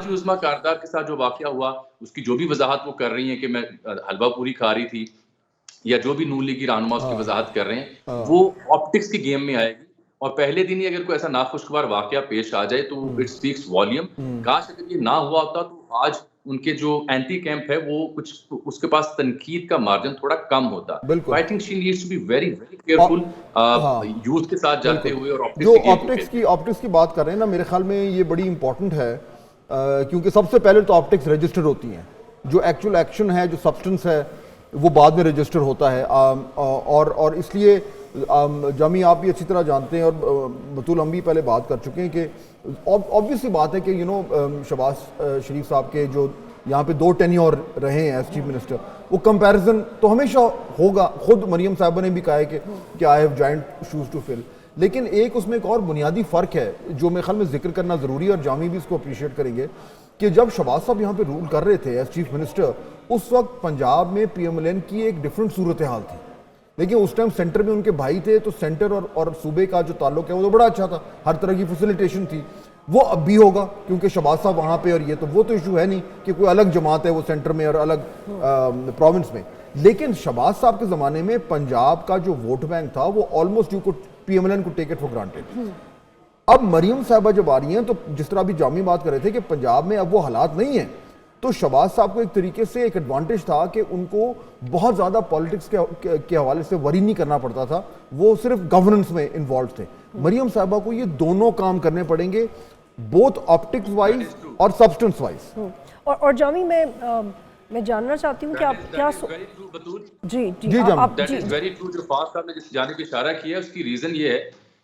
جماعت عظمیٰ کاردار کے ساتھ جو واقعہ ہوا اس کی جو بھی وضاحت وہ کر رہی ہیں کہ میں حلوہ پوری کھا رہی تھی یا جو بھی نون لیگ کی رہنما اس کی وضاحت کر رہے ہیں وہ آپٹکس کی گیم میں آئے گی اور پہلے دن ہی اگر کوئی ایسا ناخوشگوار واقعہ پیش آ جائے تو اٹ سپیکس والیوم. کاش اگر یہ نہ ہوا ہوتا تو آج ان کے جو اینٹی کیمپ ہے وہ کچھ اس کے پاس تنقید کا مارجن تھوڑا کم ہوتا. I think she needs to be very very careful youth کے ساتھ جاتے ہوئے. اور جو آپٹکس کی بات کر رہے ہیں نا میرے خیال میں یہ بڑی امپورٹنٹ ہے کیونکہ سب سے پہلے تو آپٹکس رجسٹر ہوتی ہیں. جو ایکچوئل ایکشن ہے جو سبسٹنس ہے وہ بعد میں رجسٹر ہوتا ہے اور اس لیے جامی آپ بھی اچھی طرح جانتے ہیں اور بطول ہم بھی پہلے بات کر چکے ہیں کہ obviously بات ہے کہ شہباز شریف صاحب کے جو یہاں پہ 2 ٹینیور رہے ہیں ایز چیف منسٹر وہ کمپیریزن تو ہمیشہ ہوگا. خود مریم صاحبہ نے بھی کہا ہے کہ I have giant shoes to fill. لیکن ایک اس میں ایک اور بنیادی فرق ہے جو میرے خیال میں ذکر کرنا ضروری ہے اور جامی بھی اس کو اپریشیٹ کریں گے کہ جب شہباز صاحب یہاں پہ رول کر رہے تھے ایز چیف منسٹر اس وقت پنجاب میں پی ایم ایل این کی ایک ڈفرینٹ صورتحال تھی. لیکن اس ٹائم سینٹر میں ان کے بھائی تھے تو سینٹر اور صوبے کا جو تعلق ہے وہ تو بڑا اچھا تھا, ہر طرح کی فیسیلیٹیشن تھی. وہ اب بھی ہوگا کیونکہ شہباز صاحب وہاں پہ اور یہ تو وہ تو ایشو ہے نہیں کہ کوئی الگ جماعت ہے وہ سینٹر میں اور الگ پروونس میں. لیکن شہباز صاحب کے زمانے میں پنجاب کا جو ووٹ بینک تھا وہ almost you could P M L N کو ٹیک اٹ فار گرانٹیڈ. اب مریم صاحبہ جب آ رہی ہیں تو جس طرح بھی جامی بات کر رہے تھے کہ پنجاب میں اب وہ حالات نہیں ہیں تو شہباز صاحب کو ایک طریقے سے ایک ایڈوانٹیج تھا کہ ان کو بہت زیادہ پالیٹکس کے حوالے سے وری نہیں کرنا پڑتا تھا, وہ صرف گورننس میں انوالو تھے. مریم صاحبہ کو یہ دونوں کام کرنے پڑیں گے بوتھ آپٹکس وائز اور سبسٹنس وائز. اور جامی میں جاننا چاہتی ہوں کہ آپ کیا جی ویری ٹرو جو فاس صاحب نے جس جانب اشارہ کیا اس کی ریزن یہ ہے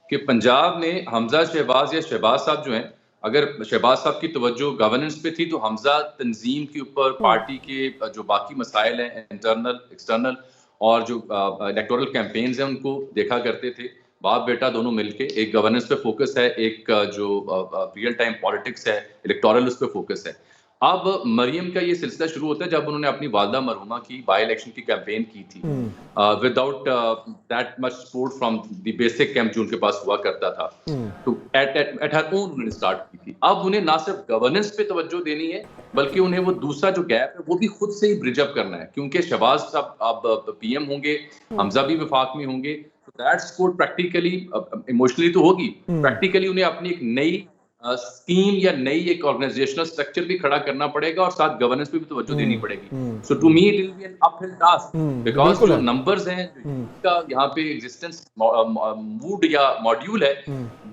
کہ پنجاب میں حمزہ شہباز یا شہباز صاحب جو ہیں اگر شہباز صاحب کی توجہ گورننس پہ تھی تو حمزہ تنظیم کے اوپر پارٹی کے جو باقی مسائل ہیں انٹرنل ایکسٹرنل اور جو الیکٹورل کیمپینز ہیں ان کو دیکھا کرتے تھے. باپ بیٹا دونوں مل کے ایک گورننس پہ فوکس ہے, ایک جو ریئل ٹائم پالیٹکس ہے الیکٹورل اس پہ فوکس ہے. اب مریم کا یہ سلسلہ شروع ہوتا ہے جب انہوں نے اپنی والدہ مرحومہ کی بائی الیکشن کی کیمپین کی تھی without that much support from the basic camp جو ان کے پاس ہوا کرتا تھا. تو ایٹ ہر اون انہوں نے اسٹارٹ کی تھی. اب انہیں نہ صرف گورننس پہ توجہ دینی ہے بلکہ انہیں وہ دوسرا جو گیپ ہے وہ بھی خود سے ہی برج اپ کرنا ہے کیونکہ شہباز صاحب اب پی ایم ہوں گے, حمزہ بھی وفاق میں ہوں گے. دیٹ سپورٹ پریکٹیکلی ایموشنلی تو ہوگی, پریکٹیکلی انہیں اپنی ایک نئی اسکیم یا نئی ایک آرگنائزیشنل اسٹرکچر بھی کھڑا کرنا پڑے گا اور ساتھ گورننس پہ بھی توجہ دینی پڑے گی. So to me it will be an uphill task because جو نمبرز ہیں کا یہاں پہ ایگزسٹنس موڈ یا ماڈیول ہے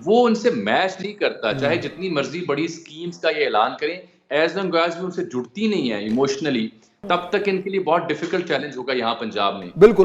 وہ ان سے میچ نہیں کرتا. چاہے جتنی مرضی بڑی اسکیمز کا یہ اعلان کریں ایز لانگ ایز وہ ان سے جڑتی نہیں ہے ایموشنلی تب تک ان کے لیے بہت ڈیفیکلٹ چیلنج ہوگا یہاں پنجاب میں. بالکل.